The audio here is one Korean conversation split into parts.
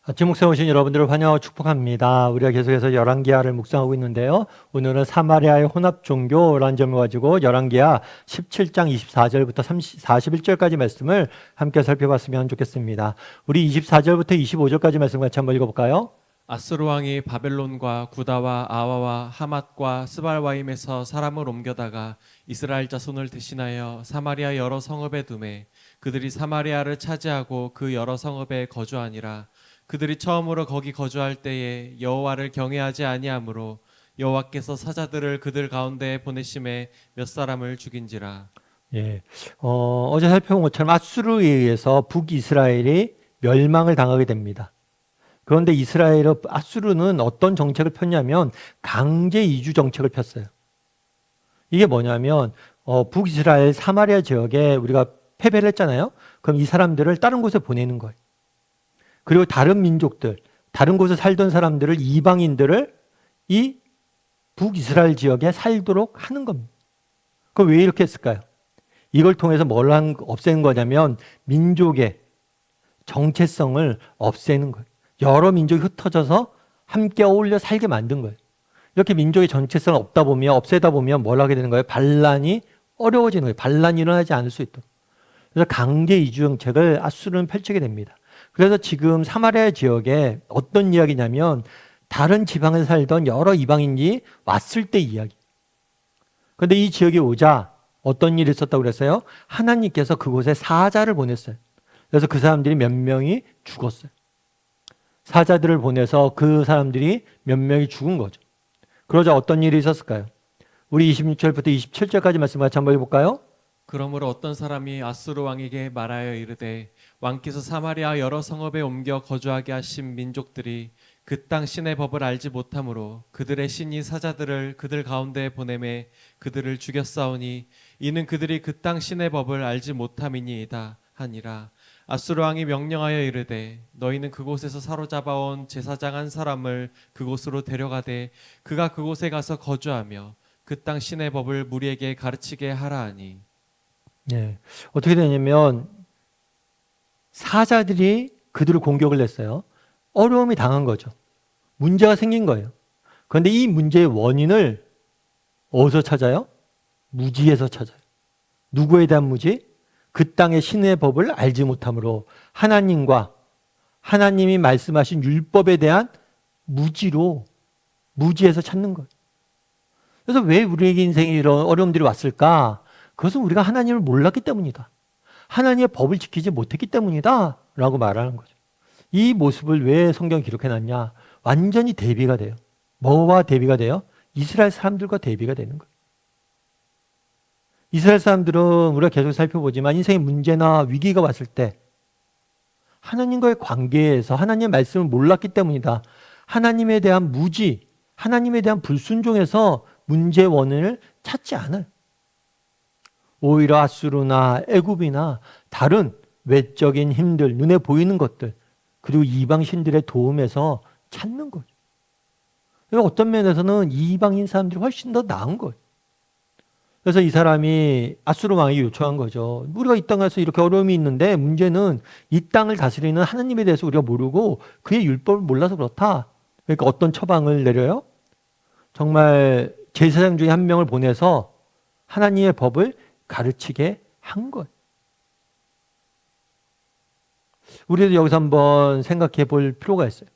아침 묵상 오신 여러분들을 환영하고 축복합니다. 우리가 계속해서 열왕기하를 묵상하고 있는데요. 오늘은 사마리아의 혼합 종교라는 점을 가지고 열왕기하 17장 24절부터 41절까지 말씀을 함께 살펴봤으면 좋겠습니다. 우리 24절부터 25절까지 말씀 같이 한번 읽어볼까요? 아수르 왕이 바벨론과 구다와 아와와 하맛과 스발와임에서 사람을 옮겨다가 이스라엘 자손을 대신하여 사마리아 여러 성읍에 두매 그들이 사마리아를 차지하고 그 여러 성읍에 거주하니라. 그들이 처음으로 거기 거주할 때에 여호와를 경외하지 아니하므로 여호와께서 사자들을 그들 가운데에 보내심에 몇 사람을 죽인지라. 예, 어제 살펴본 것처럼 아수르에 의해서 북이스라엘이 멸망을 당하게 됩니다. 그런데 아수르는 어떤 정책을 폈냐면 강제 이주 정책을 폈어요. 이게 뭐냐면 북이스라엘 사마리아 지역에 우리가 패배를 했잖아요. 그럼 이 사람들을 다른 곳에 보내는 거예요. 그리고 다른 민족들, 다른 곳에 살던 사람들을 이방인들을 이 북이스라엘 지역에 살도록 하는 겁니다. 그럼 왜 이렇게 했을까요? 이걸 통해서 없애는 거냐면 민족의 정체성을 없애는 거예요. 여러 민족이 흩어져서 함께 어울려 살게 만든 거예요. 이렇게 민족의 정체성을 없애다 보면 뭘 하게 되는 거예요? 반란이 어려워지는 거예요. 반란이 일어나지 않을 수 있도록. 그래서 강제 이주 정책을 아수르는 펼치게 됩니다. 그래서 지금 사마리아 지역에 어떤 이야기냐면 다른 지방에 살던 여러 이방인이 왔을 때 이야기. 그런데 이 지역에 오자 어떤 일이 있었다고 그랬어요? 하나님께서 그곳에 사자를 보냈어요. 그래서 그 사람들이 몇 명이 죽었어요. 사자들을 보내서 그 사람들이 몇 명이 죽은 거죠. 그러자 어떤 일이 있었을까요? 우리 26절부터 27절까지 말씀 같이 한번 해볼까요? 그러므로 어떤 사람이 아수르 왕에게 말하여 이르되 왕께서 사마리아 여러 성읍에 옮겨 거주하게 하신 민족들이 그 땅 신의 법을 알지 못하므로 그들의 신이 사자들을 그들 가운데에 보내매 그들을 죽였사오니 이는 그들이 그 땅 신의 법을 알지 못함이니이다 하니라. 아수르 왕이 명령하여 이르되 너희는 그곳에서 사로잡아온 제사장 한 사람을 그곳으로 데려가되 그가 그곳에 가서 거주하며 그 땅 신의 법을 무리에게 가르치게 하라 하니. 네. 어떻게 되냐면 사자들이 그들을 공격을 했어요. 어려움이 당한 거죠. 문제가 생긴 거예요. 그런데 이 문제의 원인을 어디서 찾아요? 무지에서 찾아요. 누구에 대한 무지? 그 땅의 신의 법을 알지 못함으로 하나님과 하나님이 말씀하신 율법에 대한 무지에서 찾는 거예요. 그래서 왜 우리에게 인생에 이런 어려움들이 왔을까? 그것은 우리가 하나님을 몰랐기 때문이다. 하나님의 법을 지키지 못했기 때문이다 라고 말하는 거죠. 이 모습을 왜 성경에 기록해놨냐? 완전히 대비가 돼요. 뭐와 대비가 돼요? 이스라엘 사람들과 대비가 되는 거예요. 이스라엘 사람들은 우리가 계속 살펴보지만 인생의 문제나 위기가 왔을 때 하나님과의 관계에서 하나님의 말씀을 몰랐기 때문이다. 하나님에 대한 무지, 하나님에 대한 불순종에서 문제의 원인을 찾지 않아요. 오히려 아수르나 애굽이나 다른 외적인 힘들, 눈에 보이는 것들, 그리고 이방 신들의 도움에서 찾는 거죠. 어떤 면에서는 이방인 사람들이 훨씬 더 나은 거예요. 그래서 이 사람이 아수르 왕에게 요청한 거죠. 우리가 이 땅에서 이렇게 어려움이 있는데 문제는 이 땅을 다스리는 하나님에 대해서 우리가 모르고 그의 율법을 몰라서 그렇다. 그러니까 어떤 처방을 내려요? 정말 제사장 중에 한 명을 보내서 하나님의 법을 가르치게 한 것. 우리도 여기서 한번 생각해 볼 필요가 있어요.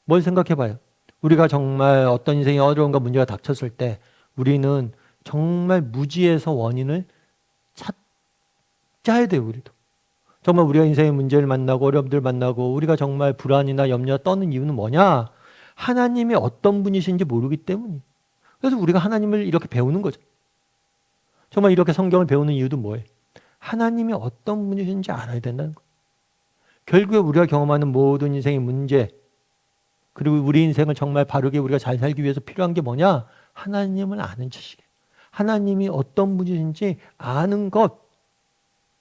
뭘 생각해 봐요? 우리가 정말 어떤 인생의 어려움과 문제가 닥쳤을 때 우리는 정말 무지에서 원인을 찾아야 돼요, 우리도. 정말 우리가 인생의 문제를 만나고 어려움들 만나고 우리가 정말 불안이나 염려 떠는 이유는 뭐냐? 하나님이 어떤 분이신지 모르기 때문이에요. 그래서 우리가 하나님을 이렇게 배우는 거죠. 정말 이렇게 성경을 배우는 이유도 뭐예요? 하나님이 어떤 분이신지 알아야 된다는 거예요. 결국에 우리가 경험하는 모든 인생의 문제, 그리고 우리 인생을 정말 바르게 우리가 잘 살기 위해서 필요한 게 뭐냐? 하나님을 아는 지식이에요. 하나님이 어떤 분이신지 아는 것,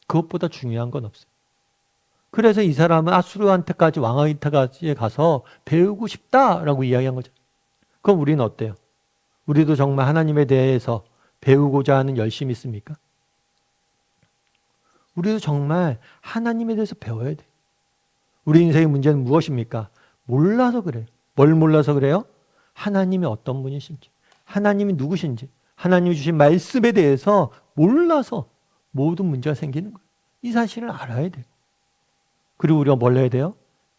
그것보다 중요한 건 없어요. 그래서 이 사람은 아수르한테까지 왕한테까지 가서 배우고 싶다라고 이야기한 거죠. 그럼 우리는 어때요? 우리도 정말 하나님에 대해서 배우고자 하는 열심이 있습니까? 우리도 정말 하나님에 대해서 배워야 돼요. 우리 인생의 문제는 무엇입니까? 몰라서 그래요. 뭘 몰라서 그래요? 하나님이 어떤 분이신지, 하나님이 누구신지, 하나님이 주신 말씀에 대해서 몰라서 모든 문제가 생기는 거예요. 이 사실을 알아야 돼요. 그리고 우리가 뭘 해야 돼요?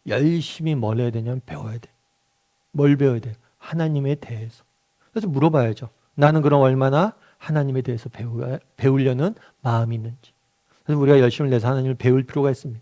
열심히 뭘 해야 되냐면 배워야 돼요. 뭘 배워야 돼요? 하나님에 대해서. 그래서 물어봐야죠. 나는 그럼 얼마나 하나님에 대해서 배우려는 마음이 있는지. 그래서 우리가 열심을 내서 하나님을 배울 필요가 있습니다.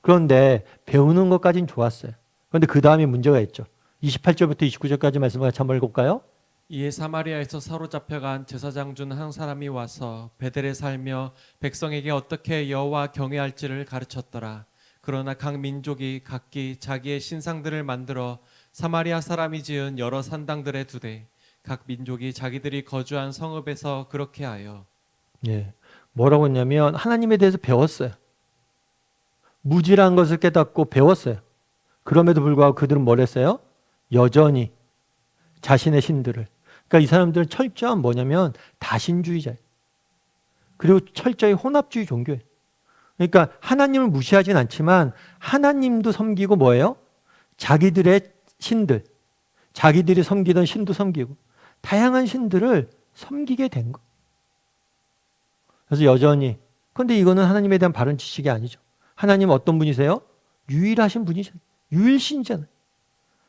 그런데 배우는 것까지는 좋았어요. 그런데 그 다음에 문제가 있죠. 28절부터 29절까지 말씀을 같이 한번 읽어볼까요? 이에 사마리아에서 사로잡혀간 제사장 중 한 사람이 와서 베델에 살며 백성에게 어떻게 여호와 경외할지를 가르쳤더라. 그러나 각 민족이 각기 자기의 신상들을 만들어 사마리아 사람이 지은 여러 산당들에 두되 각 민족이 자기들이 거주한 성읍에서 그렇게 하여. 예. 뭐라고 했냐면 하나님에 대해서 배웠어요. 무지란 것을 깨닫고 배웠어요. 그럼에도 불구하고 그들은 뭘 했어요? 여전히 자신의 신들을. 그러니까 이 사람들은 철저한 뭐냐면 다신주의자예요. 그리고 철저히 혼합주의 종교예요. 그러니까 하나님을 무시하진 않지만 하나님도 섬기고 뭐예요? 자기들의 신들, 자기들이 섬기던 신도 섬기고 다양한 신들을 섬기게 된 거. 그래서 여전히. 그런데 이거는 하나님에 대한 바른 지식이 아니죠. 하나님 어떤 분이세요? 유일하신 분이잖아요. 유일신이잖아요.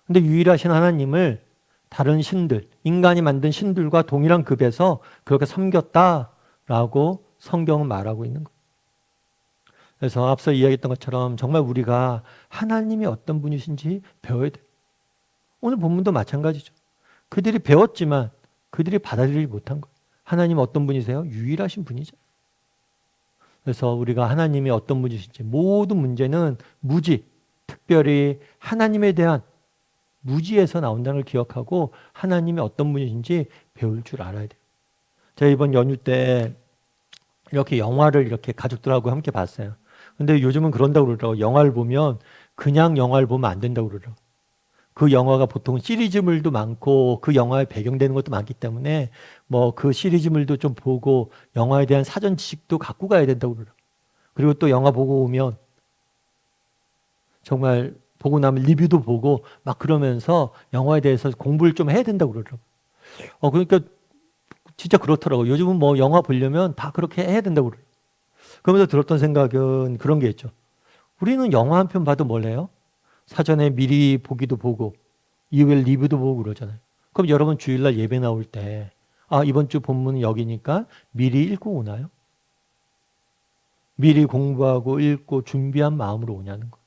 근데 유일하신 하나님을 다른 신들, 인간이 만든 신들과 동일한 급에서 그렇게 섬겼다라고 성경은 말하고 있는 거예요. 그래서 앞서 이야기했던 것처럼 정말 우리가 하나님이 어떤 분이신지 배워야 돼요. 오늘 본문도 마찬가지죠. 그들이 배웠지만 그들이 받아들이지 못한 거예요. 하나님 어떤 분이세요? 유일하신 분이죠. 그래서 우리가 하나님이 어떤 분이신지 모든 문제는 무지, 특별히 하나님에 대한 무지에서 나온다는 걸 기억하고 하나님이 어떤 분이신지 배울 줄 알아야 돼요. 제가 이번 연휴 때 이렇게 영화를 이렇게 가족들하고 함께 봤어요. 근데 요즘은 그런다고 그러더라고요. 영화를 보면 그냥 영화를 보면 안 된다고 그러더라고요. 그 영화가 보통 시리즈물도 많고 그 영화에 배경되는 것도 많기 때문에 뭐 그 시리즈물도 좀 보고 영화에 대한 사전 지식도 갖고 가야 된다고 그러더라고요. 그리고 또 영화 보고 오면 정말 보고 나면 리뷰도 보고 막 그러면서 영화에 대해서 공부를 좀 해야 된다고 그러더라고요. 그러니까 진짜 그렇더라고요. 요즘은 뭐 영화 보려면 다 그렇게 해야 된다고 그래요. 그러면서 들었던 생각은 그런 게 있죠. 우리는 영화 한 편 봐도 뭘 해요? 사전에 미리 보기도 보고 이후에 리뷰도 보고 그러잖아요. 그럼 여러분 주일날 예배 나올 때 이번 주 본문은 여기니까 미리 읽고 오나요? 미리 공부하고 읽고 준비한 마음으로 오냐는 거.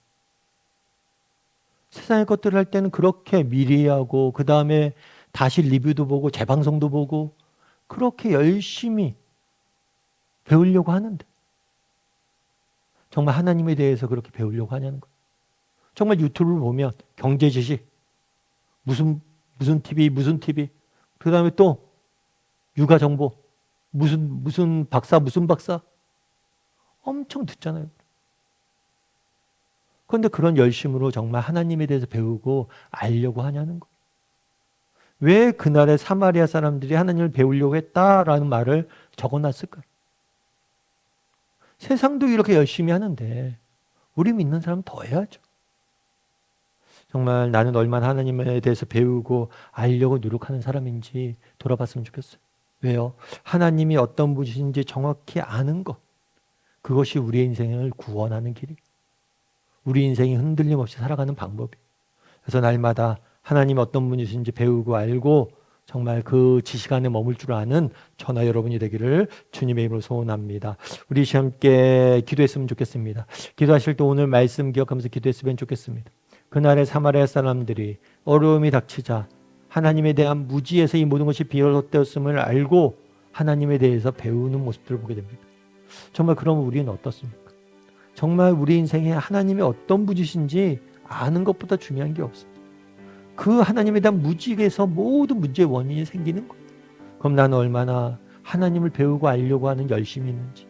세상의 것들을 할 때는 그렇게 미리 하고 그 다음에 다시 리뷰도 보고 재방송도 보고 그렇게 열심히 배우려고 하는데 정말 하나님에 대해서 그렇게 배우려고 하냐는 거예요. 정말 유튜브를 보면 경제 지식, 무슨 TV, 그 다음에 또 육아 정보, 무슨 박사 엄청 듣잖아요. 그런데 그런 열심으로 정말 하나님에 대해서 배우고 알려고 하냐는 거예요. 왜 그날의 사마리아 사람들이 하나님을 배우려고 했다라는 말을 적어놨을까요? 세상도 이렇게 열심히 하는데 우리 믿는 사람은 더 해야죠. 정말 나는 얼마나 하나님에 대해서 배우고 알려고 노력하는 사람인지 돌아봤으면 좋겠어요. 왜요? 하나님이 어떤 분이신지 정확히 아는 것. 그것이 우리의 인생을 구원하는 길이. 우리 인생이 흔들림 없이 살아가는 방법이. 그래서 날마다 하나님이 어떤 분이신지 배우고 알고 정말 그 지식 안에 머물 줄 아는 저나 여러분이 되기를 주님의 이름으로 소원합니다. 우리 함께 기도했으면 좋겠습니다. 기도하실 때 오늘 말씀 기억하면서 기도했으면 좋겠습니다. 그날의 사마리아 사람들이 어려움이 닥치자 하나님에 대한 무지에서 이 모든 것이 비롯되었음을 알고 하나님에 대해서 배우는 모습들을 보게 됩니다. 정말 그러면 우리는 어떻습니까? 정말 우리 인생에 하나님이 어떤 분이신지 아는 것보다 중요한 게 없습니다. 그 하나님에 대한 무지에서 모든 문제의 원인이 생기는 거예요. 그럼 나는 얼마나 하나님을 배우고 알려고 하는 열심이 있는지.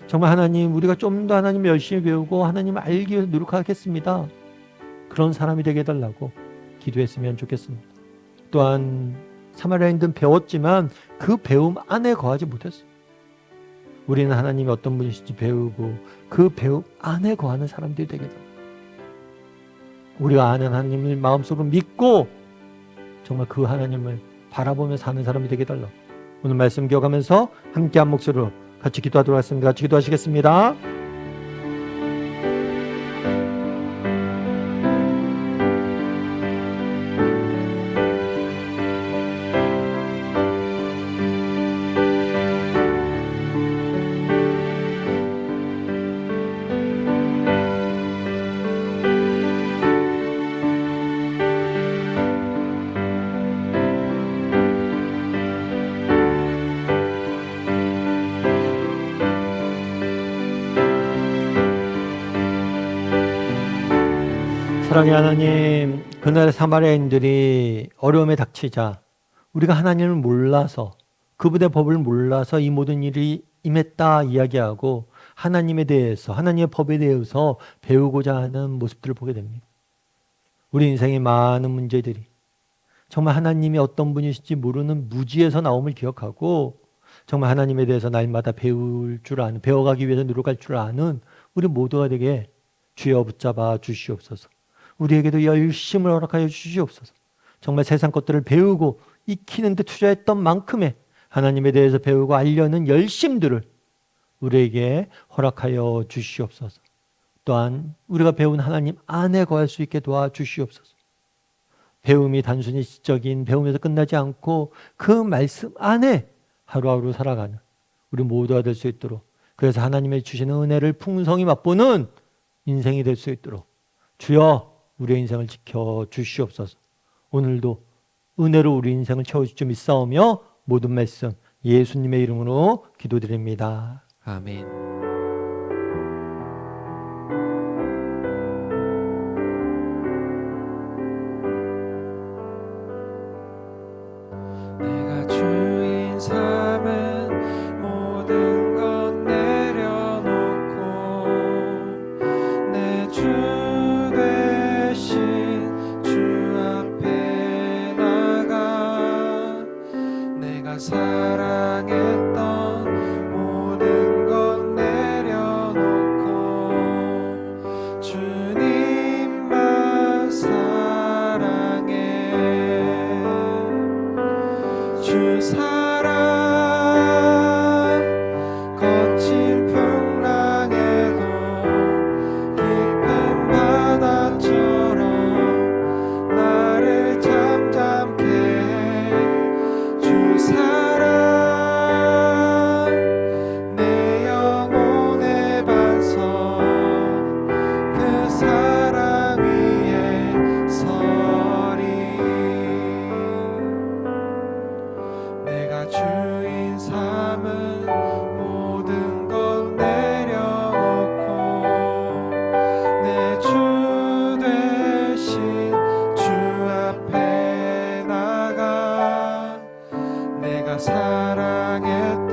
정말 하나님, 우리가 좀 더 하나님을 열심히 배우고 하나님을 알기 위해서 노력하겠습니다. 그런 사람이 되게 해달라고 기도했으면 좋겠습니다. 또한 사마리아인들은 배웠지만 그 배움 안에 거하지 못했어요. 우리는 하나님이 어떤 분이신지 배우고 그 배움 안에 거하는 사람들이 되게 해달라고. 우리가 아는 하나님을 마음속으로 믿고 정말 그 하나님을 바라보며 사는 사람이 되게 달라. 오늘 말씀 기억하면서 함께 한 목소리로 같이 기도하도록 하겠습니다. 같이 기도하시겠습니다. 사랑의 하나님, 그날 사마리아인들이 어려움에 닥치자 우리가 하나님을 몰라서 그분의 법을 몰라서 이 모든 일이 임했다 이야기하고 하나님에 대해서 하나님의 법에 대해서 배우고자 하는 모습들을 보게 됩니다. 우리 인생의 많은 문제들이 정말 하나님이 어떤 분이신지 모르는 무지에서 나옴을 기억하고 정말 하나님에 대해서 날마다 배울 줄 아는, 배워가기 위해서 노력할 줄 아는 우리 모두가 되게 주여 붙잡아 주시옵소서. 우리에게도 열심을 허락하여 주시옵소서. 정말 세상 것들을 배우고 익히는 데 투자했던 만큼의 하나님에 대해서 배우고 알려는 열심들을 우리에게 허락하여 주시옵소서. 또한 우리가 배운 하나님 안에 거할 수 있게 도와주시옵소서. 배움이 단순히 지적인 배움에서 끝나지 않고 그 말씀 안에 하루하루 살아가는 우리 모두가 될 수 있도록, 그래서 하나님의 주시는 은혜를 풍성히 맛보는 인생이 될 수 있도록 주여 우리의 인생을 지켜 주시옵소서. 오늘도 은혜로 우리 인생을 채워줄 줄 믿사오며 모든 말씀 예수님의 이름으로 기도드립니다. 아멘. 내가 주인 삼은 모든 것 내려놓고 내 주 대신 주 앞에 나가 내가 사랑했던 모든 것 내려놓고 주님만 사랑해. 주 사랑 거친 풍랑에도 깊은 바다처럼 나를 잠잠케 해. 주 사랑 내 영혼의 반석 그 사랑 위에 서리. 내가 주인 삼은 모든 것 내려놓고 내 주 대신 주 앞에 나가 내가 사랑했던